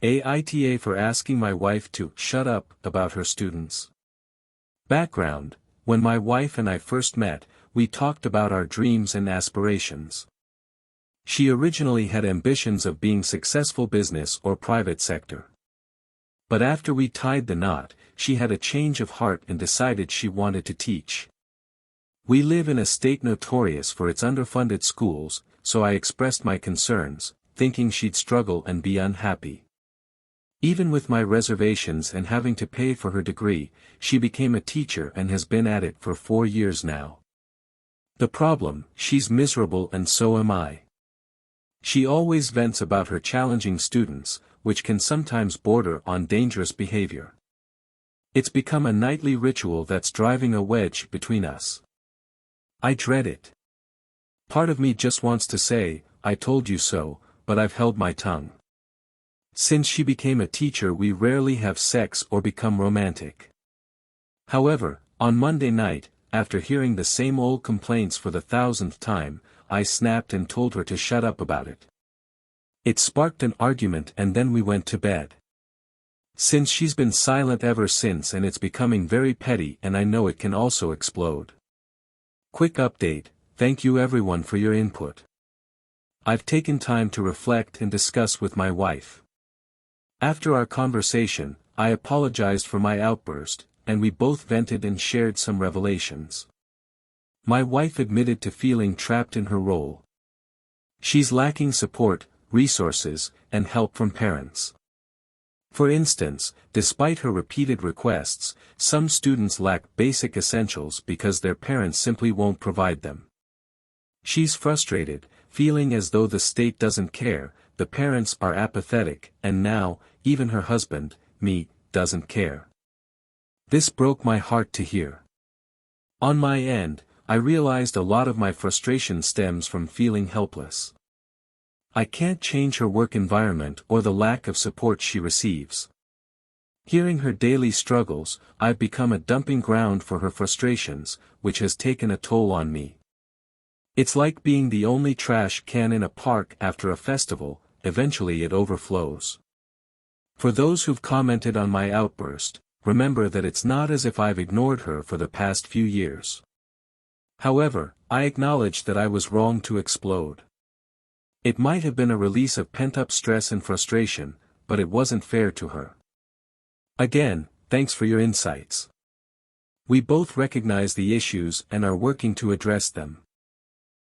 AITA for asking my wife to shut up about her students. Background: when my wife and I first met, we talked about our dreams and aspirations. She originally had ambitions of being successful business or private sector. But after we tied the knot, she had a change of heart and decided she wanted to teach. We live in a state notorious for its underfunded schools, so I expressed my concerns, thinking she'd struggle and be unhappy. Even with my reservations and having to pay for her degree, she became a teacher and has been at it for 4 years now. The problem: she's miserable and so am I. She always vents about her challenging students, which can sometimes border on dangerous behavior. It's become a nightly ritual that's driving a wedge between us. I dread it. Part of me just wants to say, "I told you so," but I've held my tongue. Since she became a teacher, we rarely have sex or become romantic. However, on Monday night, after hearing the same old complaints for the 1000th time, I snapped and told her to shut up about it. It sparked an argument and then we went to bed. Since she's been silent ever since, and it's becoming very petty, and I know it can also explode. Quick update: thank you everyone for your input. I've taken time to reflect and discuss with my wife. After our conversation, I apologized for my outburst, and we both vented and shared some revelations. My wife admitted to feeling trapped in her role. She's lacking support, resources, and help from parents. For instance, despite her repeated requests, some students lack basic essentials because their parents simply won't provide them. She's frustrated, feeling as though the state doesn't care, the parents are apathetic, and now, even her husband, me, doesn't care. This broke my heart to hear. On my end, I realized a lot of my frustration stems from feeling helpless. I can't change her work environment or the lack of support she receives. Hearing her daily struggles, I've become a dumping ground for her frustrations, which has taken a toll on me. It's like being the only trash can in a park after a festival. Eventually it overflows. For those who've commented on my outburst, remember that it's not as if I've ignored her for the past few years. However, I acknowledge that I was wrong to explode. It might have been a release of pent-up stress and frustration, but it wasn't fair to her. Again, thanks for your insights. We both recognize the issues and are working to address them.